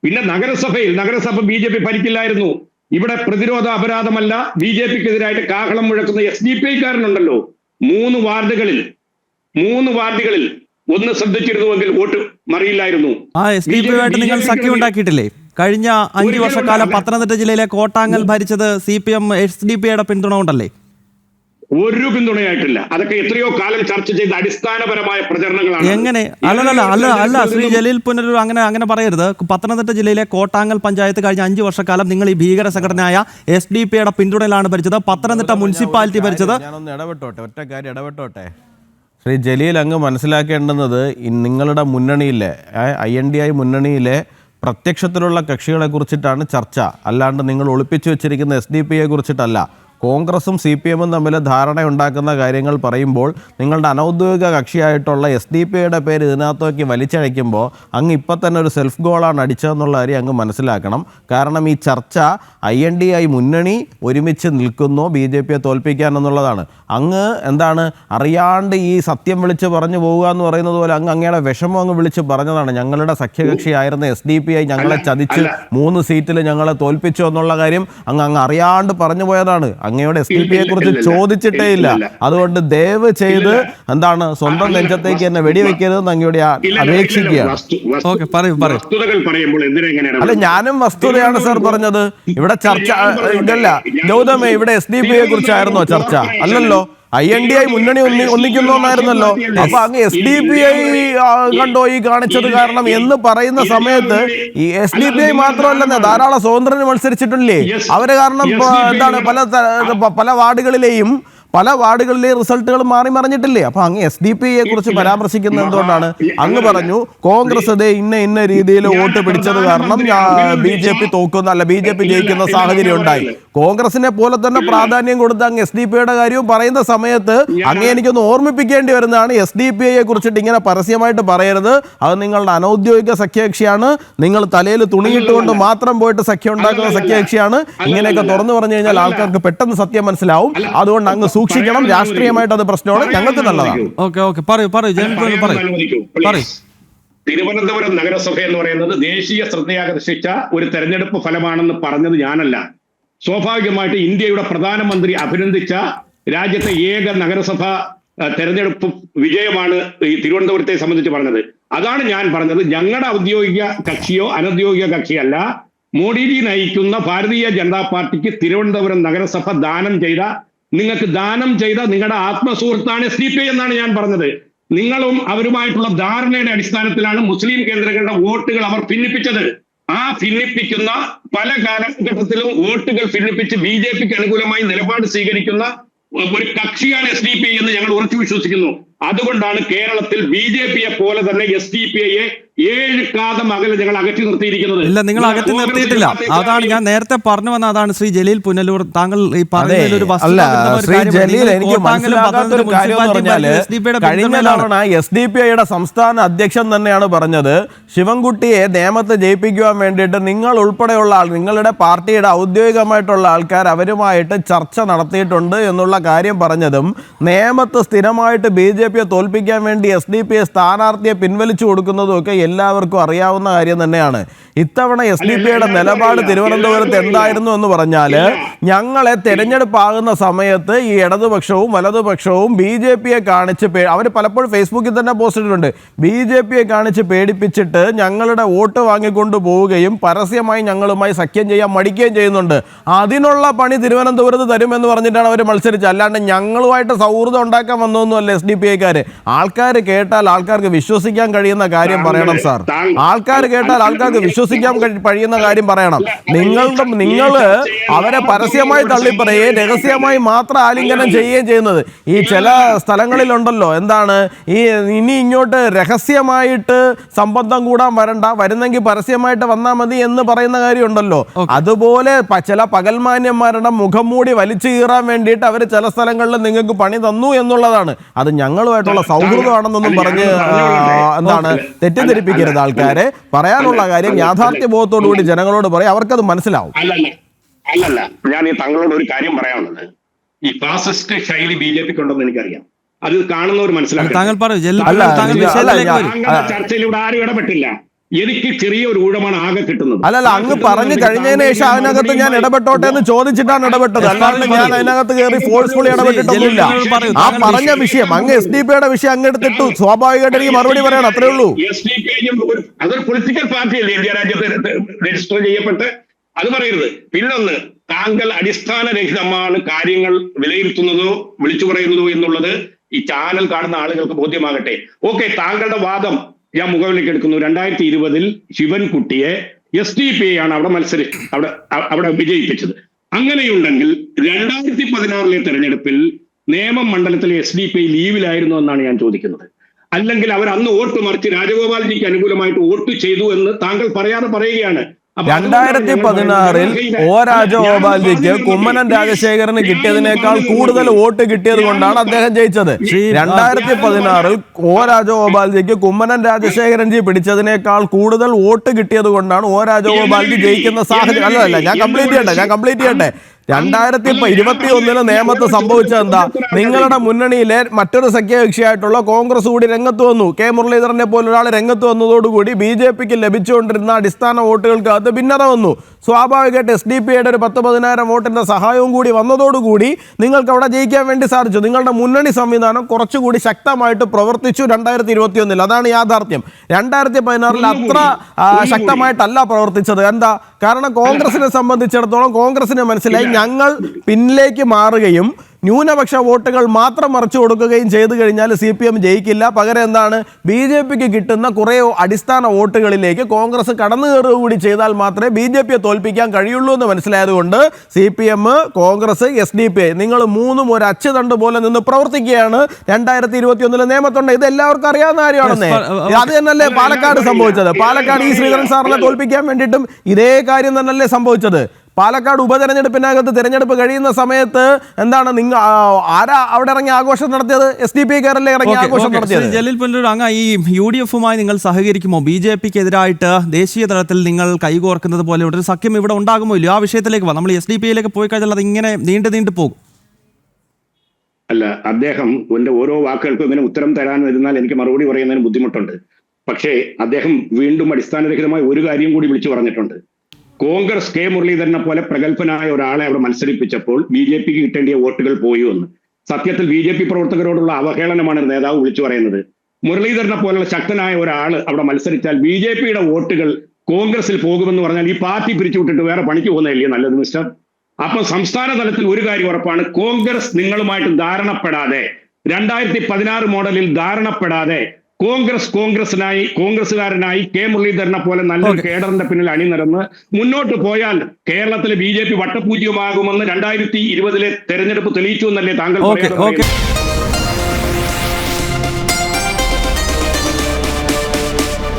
പിന്നെ നഗരസഭ BJP ഭരിക്കില്ലായിരുന്നു. ഇവിടെ പ്രതിരോധ അപരാധമല്ല BJPക്കെതിരായിട്ട് കാഹളം മുഴക്കുന്ന SDPI കാരനുണ്ടല്ലോ. 3 വാർഡുകളിൽ ഒന്ന് ശ്രദ്ധിച്ചിരുന്നുവെങ്കിൽ വോട്ട് മറിയില്ലായിരുന്നു. SDPയുമായിട്ട് നിങ്ങൾ സഖ്യം ഉണ്ടാക്കിയിട്ടില്ലേ? കഴിഞ്ഞ 5 വർഷക്കാലം പത്തനംതിട്ട ജില്ലയിലെ കോട്ടാങ്ങൽ ഭരിച്ചത് CPM SDPയുടെ പിന്തുണ കൊണ്ടല്ലേ? ഒരു പിന്തുണയായിട്ടില്ല. അതൊക്കെ എത്രയോ കാലം ചർച്ച ചെയ്ത അടിസ്ഥാനപരമായ പ്രചരണങ്ങളാണ്. എങ്ങനെ? അല്ല ശ്രീ ജലീൽ പുനലൂർ, അങ്ങനെ പറയരുത്. പത്തനംതിട്ട ജില്ലയിലെ കോട്ടാങ്ങൽ പഞ്ചായത്ത് കഴിഞ്ഞ 5 വർഷക്കാലം നിങ്ങൾ ഈ ഭീകര സംഘടനയായ SDPയുടെ പിന്തുണയിലാണ് ഭരിച്ചത്. പത്തനംതിട്ട മുനിസിപ്പാലിറ്റി ഭരിച്ചത്. ഞാനൊന്ന് ഒറ്റ കാര്യം ഇടപെട്ടോട്ടെ. ശ്രീ ജലീൽ, അങ്ങ് മനസ്സിലാക്കേണ്ടുന്നത് നിങ്ങളുടെ മുന്നണിയിലെ INDI മുന്നണിയിലെ പ്രത്യക്ഷത്തിലുള്ള കക്ഷികളെ കുറിച്ചിട്ടാണ് ചർച്ച, അല്ലാണ്ട് നിങ്ങൾ ഒളിപ്പിച്ചു വെച്ചിരിക്കുന്ന SDPയെ കുറിച്ചിട്ടല്ല. കോൺഗ്രസും CPMും തമ്മിൽ ധാരണയുണ്ടാക്കുന്ന കാര്യങ്ങൾ പറയുമ്പോൾ നിങ്ങളുടെ അനൗദ്യോഗിക കക്ഷിയായിട്ടുള്ള SDPയുടെ പേര് ഇതിനകത്തേക്ക് വലിച്ചഴയ്ക്കുമ്പോൾ അങ്ങ് ഇപ്പം തന്നെ ഒരു സെൽഫ് ഗോളാണ് അടിച്ചതെന്നുള്ള കാര്യം അങ്ങ് മനസ്സിലാക്കണം. കാരണം ഈ ചർച്ച INDI മുന്നണി ഒരുമിച്ച് നിൽക്കുന്നോ BJPയെ തോൽപ്പിക്കാൻ എന്നുള്ളതാണ്. അങ്ങ് എന്താണ് അറിയാണ്ട് ഈ സത്യം വിളിച്ച് പറഞ്ഞു പോവുക എന്ന് പറയുന്നത് പോലെ അങ്ങയുടെ വിഷമം അങ്ങ് വിളിച്ച് പറഞ്ഞതാണ്. ഞങ്ങളുടെ സഖ്യകക്ഷിയായിരുന്ന SDPI ഞങ്ങളെ ചതിച്ച് 3 സീറ്റിൽ ഞങ്ങളെ തോൽപ്പിച്ചു എന്നുള്ള കാര്യം അങ്ങ് അറിയാണ്ട് പറഞ്ഞു പോയതാണ്. അങ്ങയുടെ SDPയെ കുറിച്ച് ചോദിച്ചിട്ടേ ഇല്ല. അതുകൊണ്ട് ദയവ് ചെയ്ത് എന്താണ് സ്വന്തം നെഞ്ചത്തേക്ക് എന്നെ വെടിവെക്കരുതെന്ന് അങ്ങയുടെ അപേക്ഷിക്കുകയാണ്. അല്ല, ഞാനും വസ്തുതയാണ് സാർ പറഞ്ഞത്. ഇവിടെ ചർച്ച ഇതല്ല ഗൗതമേ, ഇവിടെ SDPയെ കുറിച്ചായിരുന്നോ ചർച്ച? അല്ലല്ലോ, INDI മുന്നണി ഒന്നിക്കുന്നോന്നായിരുന്നല്ലോ. അപ്പൊ അങ്ങ് SDPI കണ്ടോ ഈ കാണിച്ചത് കാരണം എന്ന് പറയുന്ന സമയത്ത് ഈ SDPI മാത്രമല്ലെന്ന് ധാരാളം സ്വതന്ത്രന് മത്സരിച്ചിട്ടില്ലേ? അവര് കാരണം എന്താണ് പല വാർഡുകളിലെയും റിസൾട്ടുകൾ മാറി മറിഞ്ഞിട്ടില്ലേ? അപ്പൊ അങ്ങ് SDPയെ കുറിച്ച് പരാമർശിക്കുന്നത് എന്തുകൊണ്ടാണ്? അങ്ങ് പറഞ്ഞു കോൺഗ്രസ് ഇന്ന രീതിയിൽ വോട്ട് പിടിച്ചത് കാരണം BJP ജയിക്കുന്ന സാഹചര്യം ഉണ്ടായി. കോൺഗ്രസിനെ പോലെ തന്നെ പ്രാധാന്യം കൊടുത്ത് അങ്ങ് SDPയുടെ കാര്യവും പറയുന്ന സമയത്ത് അങ്ങ് എനിക്കൊന്ന് ഓർമ്മിപ്പിക്കേണ്ടി വരുന്നതാണ്. SDPയെ കുറിച്ചിട്ട് ഇങ്ങനെ പരസ്യമായിട്ട് പറയരുത്. അത് നിങ്ങളുടെ അനൗദ്യോഗിക സഖ്യകക്ഷിയാണ്. നിങ്ങൾ തലയിൽ തുണിയിട്ടുകൊണ്ട് മാത്രം പോയിട്ട് സഖ്യം ഉണ്ടാക്കുന്ന സഖ്യകക്ഷിയാണ്. ഇങ്ങനെയൊക്കെ തുറന്നു പറഞ്ഞു കഴിഞ്ഞാൽ ആൾക്കാർക്ക് പെട്ടെന്ന് സത്യം മനസ്സിലാവും. അതുകൊണ്ട് അങ്ങ് സൂക്ഷിക്കണം. രാഷ്ട്രീയമായിട്ട് അത് പ്രശ്നമാണ്, ഞങ്ങൾക്ക് നല്ലതാണ്. തിരുവനന്തപുരം നഗരസഭ എന്ന് പറയുന്നത് ദേശീയ ശ്രദ്ധയാകർഷിച്ച ഒരു തെരഞ്ഞെടുപ്പ് ഫലമാണെന്ന് പറഞ്ഞത് ഞാനല്ല. സ്വാഭാവികമായിട്ട് ഇന്ത്യയുടെ പ്രധാനമന്ത്രി അഭിനന്ദിച്ച രാജ്യത്തെ ഏക നഗരസഭ തെരഞ്ഞെടുപ്പ് വിജയമാണ് ഈ തിരുവനന്തപുരത്തെ സംബന്ധിച്ച് പറഞ്ഞത്. അതാണ് ഞാൻ പറഞ്ഞത്. ഞങ്ങളുടെ ഔദ്യോഗിക കക്ഷിയോ അനൗദ്യോഗിക കക്ഷിയല്ല, മോഡിജി നയിക്കുന്ന ഭാരതീയ ജനതാ പാർട്ടിക്ക് തിരുവനന്തപുരം നഗരസഭ നിങ്ങൾക്ക് ദാനം ചെയ്ത നിങ്ങളുടെ ആത്മസുഹൃത്താണ് SDPI എന്നാണ് ഞാൻ പറഞ്ഞത്. നിങ്ങളും അവരുമായിട്ടുള്ള ധാരണയുടെ അടിസ്ഥാനത്തിലാണ് മുസ്ലിം കേന്ദ്രങ്ങളുടെ വോട്ടുകൾ അവർ ഭിന്നിപ്പിച്ചത്. ആ ഭിന്നിപ്പിക്കുന്ന പല കാലഘട്ടത്തിലും വോട്ടുകൾ ഭിന്നിപ്പിച്ച് BJPക്ക് അനുകൂലമായി നിലപാട് സ്വീകരിക്കുന്ന ഒരു കക്ഷിയാണ് SDPI എന്ന് ഞങ്ങൾ ഉറച്ചു വിശ്വസിക്കുന്നു. അതുകൊണ്ടാണ് കേരളത്തിൽ BJPയെ പോലെ തന്നെ SDPയെ 7 കാതം അകലെ ഞങ്ങൾ അകറ്റി നിർത്തിയിരിക്കുന്നത്. ഇല്ല, നിങ്ങൾ അകറ്റി നിർത്തിയിട്ടില്ല. അതാണ് ഞാൻ നേരത്തെ പറഞ്ഞു വന്ന അതാണ് ശ്രീ ജലീൽ പുനലൂർ. താങ്കൾ ഈ പറഞ്ഞതിൽ ഒരു SDPIയുടെ സംസ്ഥാന അധ്യക്ഷൻ തന്നെയാണ് പറഞ്ഞത്, ശിവൻകുട്ടിയെ നേമത്ത് ജയിപ്പിക്കുവാൻ വേണ്ടിയിട്ട് നിങ്ങൾ ഉൾപ്പെടെയുള്ള നിങ്ങളുടെ പാർട്ടിയുടെ ഔദ്യോഗികമായിട്ടുള്ള ആൾക്കാർ അവരുമായിട്ട് ചർച്ച നടത്തിയിട്ടുണ്ട് എന്നുള്ള കാര്യം പറഞ്ഞതും നേമത്ത് സ്ഥിരമായിട്ട് BJPയെ തോൽപ്പിക്കാൻ വേണ്ടി SDPയെ സ്ഥാനാർത്ഥിയെ പിൻവലിച്ചു കൊടുക്കുന്നതും ഒക്കെ എല്ലാവർക്കും അറിയാവുന്ന കാര്യം തന്നെയാണ്. ഇത്തവണ SDPയുടെ നിലപാട് തിരുവനന്തപുരത്ത് എന്തായിരുന്നു എന്ന് പറഞ്ഞാൽ, ഞങ്ങളെ തെരഞ്ഞെടുപ്പാകുന്ന സമയത്ത് ഈ ഇടതുപക്ഷവും വലതുപക്ഷവും BJPയെ കാണിച്ച് അവർ പലപ്പോഴും ഫേസ്ബുക്കിൽ തന്നെ പോസ്റ്റ് ഇട്ടിട്ടുണ്ട്, BJPയെ കാണിച്ച് പേടിപ്പിച്ചിട്ട് ഞങ്ങളുടെ വോട്ട് വാങ്ങിക്കൊണ്ട് പോവുകയും പരസ്യമായി ഞങ്ങളുമായി സഖ്യം ചെയ്യാൻ മടിക്കുകയും ചെയ്യുന്നുണ്ട്. അതിനുള്ള പണി തിരുവനന്തപുരത്ത് തരുമെന്ന് പറഞ്ഞിട്ടാണ് അവർ മത്സരിച്ചത്. അല്ലാണ്ട് ഞങ്ങളുമായിട്ട് സൗഹൃദം ഉണ്ടാക്കാൻ വന്നൊന്നുമല്ല SDPIക്കാര്. ആൾക്കാർ കേട്ടാൽ ആൾക്കാർക്ക് വിശ്വസിക്കാൻ കഴിയുന്ന കാര്യം പറയണം സാർ. ആൾക്കാർ കേട്ടാൽ ആൾക്കാർക്ക് വിശ്വസിക്കാൻ കഴിയുന്ന കാര്യം പറയണം. നിങ്ങൾ അവരെ പരസ്യമായി തള്ളിപ്പറയുകയും രഹസ്യമായി മാത്രം ആലിംഗനം ചെയ്യുകയും ചെയ്യുന്നത്. ഈ ചില സ്ഥലങ്ങളിലുണ്ടല്ലോ, എന്താണ് ഇനി ഇങ്ങോട്ട് രഹസ്യമായിട്ട് സംബന്ധം കൂടാൻ വരണ്ട, വരുന്നെങ്കിൽ പരസ്യമായിട്ട് വന്നാൽ മതി എന്ന് പറയുന്ന കാര്യമുണ്ടല്ലോ. അതുപോലെ ചില പകൽമാന്യന്മാരുടെ മുഖം മൂടി വലിച്ചു കീറാൻ വേണ്ടിയിട്ട് അവർ ചില സ്ഥലങ്ങളിൽ നിങ്ങൾക്ക് പണി തന്നു എന്നുള്ളതാണ്. അത് ഞങ്ങളുമായിട്ടുള്ള സൗഹൃദമാണെന്നൊന്നും പറഞ്ഞ് എന്താണ് തെറ്റിദ്ധരിപ്പിക്കരുത് ആൾക്കാരെ. പറയാനുള്ള കാര്യം യാഥാർത്ഥ്യ ബോധത്തോടുകൂടി ജനങ്ങളോട് പറയാം, അവർക്കത് മനസ്സിലാവും. അല്ലല്ല, ഞാൻ ഈ തങ്ങളോട് ഒരു കാര്യം പറയാനുള്ളത്, ഈ ഫാസിസ്റ്റ് ശൈലി BJPക്ക് ഉണ്ടെന്ന് എനിക്കറിയാം. അത് കാണുന്നവർ മനസ്സിലാക്കും. താങ്കൾ ചർച്ചയിലൂടെ ആരും ഇടപെട്ടില്ല. എനിക്ക് ചെറിയ ഒരു ഊഴമാണ് ആകെ കിട്ടുന്നത്. അല്ലല്ല, അങ്ങ് പറഞ്ഞു കഴിഞ്ഞതിന് ശേഷം അതിനകത്ത് ഞാൻ ഇടപെട്ടോട്ടെ എന്ന് ചോദിച്ചിട്ടാണ് ഇടപെട്ടത്, അല്ലാണ്ട് ഞാൻ അതിനകത്ത് കയറി ഫോഴ്സ്ഫുള്ളി ഇടപെട്ടിട്ടൊന്നുമില്ല. ആ പറഞ്ഞ വിഷയം അങ്ങ് SDP യുടെ വിഷയം അങ്ങ് എടുത്തിട്ടു, സ്വാഭാവികമായിട്ട് എനിക്ക് മറുപടി പറയണം, അത്രേ ഉള്ളൂ. അതൊരു പൊളിറ്റിക്കൽ പാർട്ടിയല്ലേ ഇന്ത്യ രാജ്യത്ത് രജിസ്റ്റർ ചെയ്യപ്പെട്ട്, അത് പറയരുത്. പിന്നൊന്ന്, താങ്കൾ അടിസ്ഥാനരഹിതമാണ് കാര്യങ്ങൾ വിലയിരുത്തുന്നതോ വിളിച്ചു പറയുന്നതോ എന്നുള്ളത് ഈ ചാനൽ കാണുന്ന ആളുകൾക്ക് ബോധ്യമാകട്ടെ. ഓക്കെ, താങ്കളുടെ വാദം ഞാൻ മുകളിലേക്ക് എടുക്കുന്നു. 2020 ശിവൻകുട്ടിയെ SDP ആണ് അവിടെ വിജയിപ്പിച്ചത്. അങ്ങനെയുണ്ടെങ്കിൽ 2016 തെരഞ്ഞെടുപ്പിൽ നേമം മണ്ഡലത്തിലെ SDP ലീവിലായിരുന്നു എന്നാണ് ഞാൻ ചോദിക്കുന്നത്. അല്ലെങ്കിൽ അവർ അന്ന് വോട്ട് മറിച്ച് രാജഗോപാൽജിക്ക് അനുകൂലമായിട്ട് വോട്ട് ചെയ്തു എന്ന് താങ്കൾ പറയാതെ പറയുകയാണ്. 2016 O രാജഗോപാൽജിക്ക് കുമ്മനം രാജശേഖരന് കിട്ടിയതിനേക്കാൾ കൂടുതൽ വോട്ട് കിട്ടിയത് കൊണ്ടാണ് അദ്ദേഹം ജയിച്ചത്. 2016 O രാജഗോപാൽജിക്ക് കുമ്മനം രാജശേഖരൻജി പിടിച്ചതിനേക്കാൾ കൂടുതൽ വോട്ട് കിട്ടിയത് കൊണ്ടാണ് O രാജഗോപാൽജി ജയിക്കുന്ന സാഹചര്യം. അല്ലല്ല, ഞാൻ കംപ്ലീറ്റ് ചെയ്യട്ടെ. 2021 നേമത്ത് സംഭവിച്ചത് എന്താ? നിങ്ങളുടെ മുന്നണിയിലെ മറ്റൊരു സഖ്യകക്ഷിയായിട്ടുള്ള കോൺഗ്രസ് കൂടി രംഗത്ത് വന്നു. കെ മുരളീധരനെ പോലൊരാൾ രംഗത്ത് വന്നതോടുകൂടി BJPക്ക് ലഭിച്ചുകൊണ്ടിരുന്ന അടിസ്ഥാന വോട്ടുകൾക്കകത്ത് ഭിന്നത വന്നു. സ്വാഭാവികമായിട്ട് SDP-യുടെ ഒരു 10,000 വോട്ടിന്റെ സഹായവും കൂടി വന്നതോടുകൂടി നിങ്ങൾക്ക് അവിടെ ജയിക്കാൻ വേണ്ടി സാധിച്ചു. നിങ്ങളുടെ മുന്നണി സംവിധാനം കുറച്ചുകൂടി ശക്തമായിട്ട് പ്രവർത്തിച്ചു 2021. അതാണ് യാഥാർത്ഥ്യം. 2016 അത്ര ശക്തമായിട്ടല്ല പ്രവർത്തിച്ചത്. എന്താ കാരണം? കോൺഗ്രസിനെ സംബന്ധിച്ചിടത്തോളം കോൺഗ്രസിന് മനസ്സിലായി ഞങ്ങൾ പിന്നിലേക്ക് മാറുകയും ന്യൂനപക്ഷ വോട്ടുകൾ മാത്രം മറിച്ചു കൊടുക്കുകയും ചെയ്തു കഴിഞ്ഞാൽ CPM ജയിക്കില്ല. പകരം എന്താണ്, BJPക്ക് കിട്ടുന്ന കുറേ അടിസ്ഥാന വോട്ടുകളിലേക്ക് കോൺഗ്രസ് കടന്നു കയറുക കൂടി ചെയ്താൽ മാത്രമേ BJPയെ തോൽപ്പിക്കാൻ കഴിയുള്ളൂ എന്ന് മനസ്സിലായതുകൊണ്ട് CPM, കോൺഗ്രസ്, SDP നിങ്ങൾ മൂന്നും ഒരു അച്ചുതണ്ട് പോലെ നിന്ന് പ്രവർത്തിക്കുകയാണ് 2021 നിയമത്തുണ്ട്. ഇത് എല്ലാവർക്കും അറിയാവുന്ന കാര്യമാണെന്നേ. അത് തന്നെയല്ലേ പാലക്കാട് സംഭവിച്ചത്. പാലക്കാട് ഈ ശ്രീധരൻ സാറിനെ തോൽപ്പിക്കാൻ വേണ്ടിയിട്ടും ഇതേ കാര്യം തന്നെയല്ലേ സംഭവിച്ചത്. പാലക്കാട് ഉപതെരഞ്ഞെടുപ്പിനകത്ത് തിരഞ്ഞെടുപ്പ് കഴിയുന്ന സമയത്ത് എന്താണ് ആരാ അവിടെ ഇറങ്ങി ആഘോഷം നടത്തിയത്? SDP കേരള ഇറങ്ങി ആഘോഷം നടത്തിയത്. ജലീൽ പുനലൂർ, അങ്ങ് ഈ UDF-മായി നിങ്ങൾ സഹകരിക്കുമോ? BJPക്കെതിരായിട്ട് ദേശീയ തലത്തിൽ നിങ്ങൾ കൈകോർക്കുന്നത് പോലെ ഒരു സഖ്യം ഇവിടെ ഉണ്ടാകുമോ ഇല്ലയോ? ആ വിഷയത്തിലേക്ക് പോകാം. നമ്മൾ SDP-യിലേക്ക് പോയി കഴിഞ്ഞാൽ അത് ഇങ്ങനെ നീണ്ടു പോകും. അല്ല, അദ്ദേഹം എന്റെ ഓരോ വാക്കുകൾക്കും ഇങ്ങനെ ഉത്തരം തരാൻ വരുന്നാൽ എനിക്ക് മറുപടി പറയുന്നതിന് ബുദ്ധിമുട്ടുണ്ട്. പക്ഷേ അദ്ദേഹം വീണ്ടും അടിസ്ഥാനരഹിതമായ ഒരു കാര്യം കൂടി വിളിച്ചു പറഞ്ഞിട്ടുണ്ട്. കോൺഗ്രസ് കെ മുരളീധരനെ പോലെ പ്രഗത്ഭനായ ഒരാളെ അവിടെ മത്സരിപ്പിച്ചപ്പോൾ BJPക്ക് കിട്ടേണ്ടിയ വോട്ടുകൾ പോയി എന്ന്. സത്യത്തിൽ BJP പ്രവർത്തകരോടുള്ള അവഹേളനമാണ് നേതാവ് വിളിച്ചു പറയുന്നത്. മുരളീധരനെ പോലുള്ള ശക്തനായ ഒരാൾ അവിടെ മത്സരിച്ചാൽ BJPയുടെ വോട്ടുകൾ കോൺഗ്രസിൽ പോകുമെന്ന് പറഞ്ഞാൽ ഈ പാർട്ടി പിരിച്ചുവിട്ടിട്ട് വേറെ പണിക്ക് പോകുന്നതല്ലേ നല്ലത് മിസ്റ്റർ? അപ്പൊ സംസ്ഥാന തലത്തിൽ ഒരു കാര്യം ഉറപ്പാണ്, കോൺഗ്രസ് നിങ്ങളുമായിട്ട് ധാരണപ്പെടാതെ 2016 മോഡലിൽ ധാരണപ്പെടാതെ കോൺഗ്രസുകാരനായി കെ മുരളീധരനെ പോലെ നല്ലൊരു കേഡറിന്റെ പിന്നിൽ അണിനിരന്ന് മുന്നോട്ട് പോയാൽ കേരളത്തിലെ BJP വട്ടപൂജ്യമാകുമെന്ന് 2020 തെരഞ്ഞെടുപ്പ് തെളിയിച്ചു എന്നല്ലേ താങ്കൾ പറയുന്നത്?